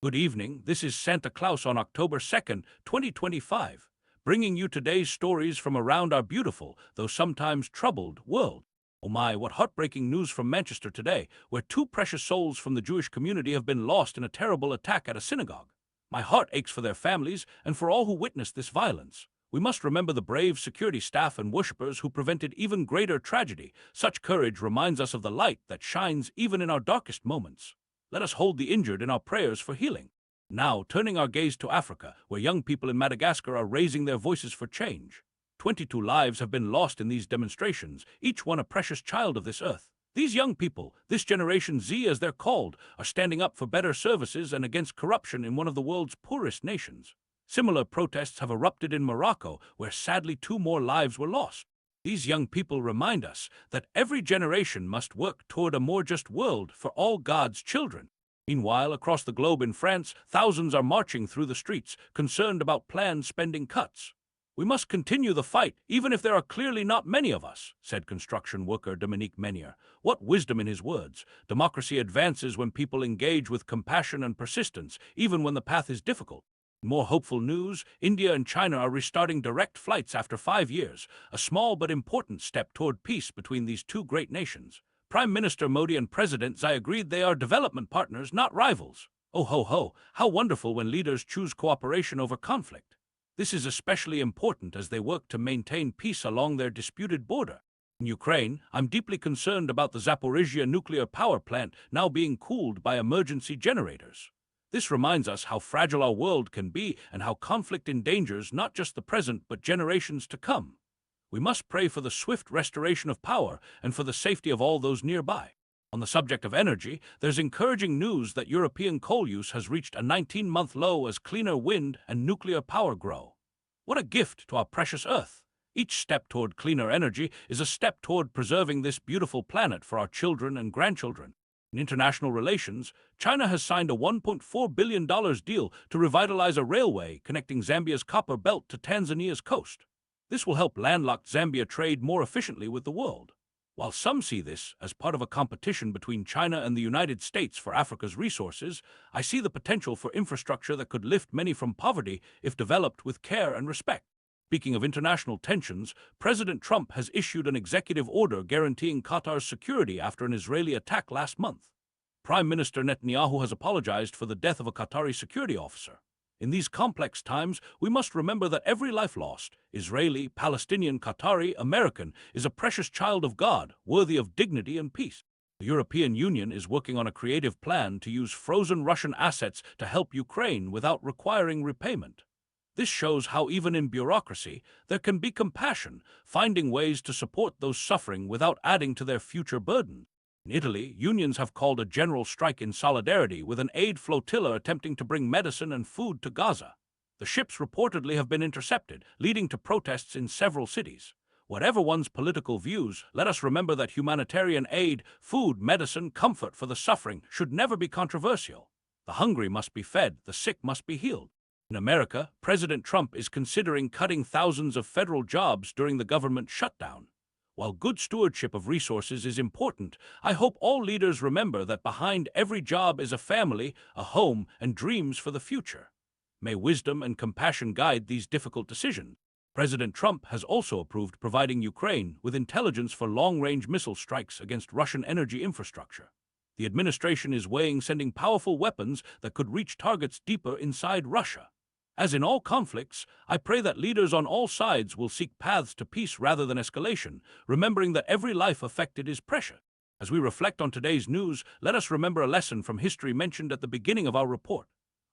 Good evening. This is Santa Claus on October 2nd, 2025, bringing you today's stories from around our beautiful, though sometimes troubled, world. Oh my, what heartbreaking news from Manchester today, where two precious souls from the Jewish community have been lost in a terrible attack at a synagogue. My heart aches for their families and for all who witnessed this violence. We must remember the brave security staff and worshippers who prevented even greater tragedy. Such courage reminds us of the light that shines even in our darkest moments. Let us hold the injured in our prayers for healing. Now, turning our gaze to Africa, where young people in Madagascar are raising their voices for change. 22 lives have been lost in these demonstrations, each one a precious child of this earth. These young people, this Generation Z as they're called, are standing up for better services and against corruption in one of the world's poorest nations. Similar protests have erupted in Morocco, where sadly 2 more lives were lost. These young people remind us that every generation must work toward a more just world for all God's children. Meanwhile, across the globe in France, thousands are marching through the streets, concerned about planned spending cuts. "We must continue the fight, even if there are clearly not many of us," said construction worker Dominique Menier. What wisdom in his words. Democracy advances when people engage with compassion and persistence, even when the path is difficult. More hopeful news, India and China are restarting direct flights after 5 years, a small but important step toward peace between these two great nations. Prime Minister Modi and President Xi agreed they are development partners, not rivals. Oh ho ho, how wonderful when leaders choose cooperation over conflict. This is especially important as they work to maintain peace along their disputed border. In Ukraine, I'm deeply concerned about the Zaporizhzhia nuclear power plant now being cooled by emergency generators. This reminds us how fragile our world can be and how conflict endangers not just the present but generations to come. We must pray for the swift restoration of power and for the safety of all those nearby. On the subject of energy, there's encouraging news that European coal use has reached a 19-month low as cleaner wind and nuclear power grow. What a gift to our precious Earth! Each step toward cleaner energy is a step toward preserving this beautiful planet for our children and grandchildren. In international relations, China has signed a $1.4 billion deal to revitalize a railway connecting Zambia's copper belt to Tanzania's coast. This will help landlocked Zambia trade more efficiently with the world. While some see this as part of a competition between China and the United States for Africa's resources, I see the potential for infrastructure that could lift many from poverty if developed with care and respect. Speaking of international tensions, President Trump has issued an executive order guaranteeing Qatar's security after an Israeli attack last month. Prime Minister Netanyahu has apologized for the death of a Qatari security officer. In these complex times, we must remember that every life lost, Israeli, Palestinian, Qatari, American, is a precious child of God, worthy of dignity and peace. The European Union is working on a creative plan to use frozen Russian assets to help Ukraine without requiring repayment. This shows how even in bureaucracy, there can be compassion, finding ways to support those suffering without adding to their future burden. In Italy, unions have called a general strike in solidarity with an aid flotilla attempting to bring medicine and food to Gaza. The ships reportedly have been intercepted, leading to protests in several cities. Whatever one's political views, let us remember that humanitarian aid, food, medicine, comfort for the suffering should never be controversial. The hungry must be fed, the sick must be healed. In America, President Trump is considering cutting thousands of federal jobs during the government shutdown. While good stewardship of resources is important, I hope all leaders remember that behind every job is a family, a home, and dreams for the future. May wisdom and compassion guide these difficult decisions. President Trump has also approved providing Ukraine with intelligence for long-range missile strikes against Russian energy infrastructure. The administration is weighing sending powerful weapons that could reach targets deeper inside Russia. As in all conflicts, I pray that leaders on all sides will seek paths to peace rather than escalation, remembering that every life affected is precious. As we reflect on today's news, let us remember a lesson from history mentioned at the beginning of our report.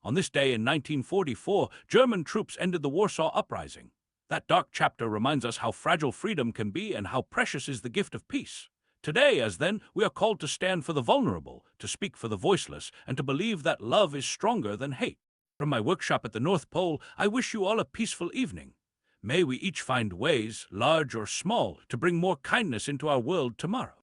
On this day in 1944, German troops ended the Warsaw Uprising. That dark chapter reminds us how fragile freedom can be and how precious is the gift of peace. Today, as then, we are called to stand for the vulnerable, to speak for the voiceless, and to believe that love is stronger than hate. From my workshop at the North Pole, I wish you all a peaceful evening. May we each find ways, large or small, to bring more kindness into our world tomorrow.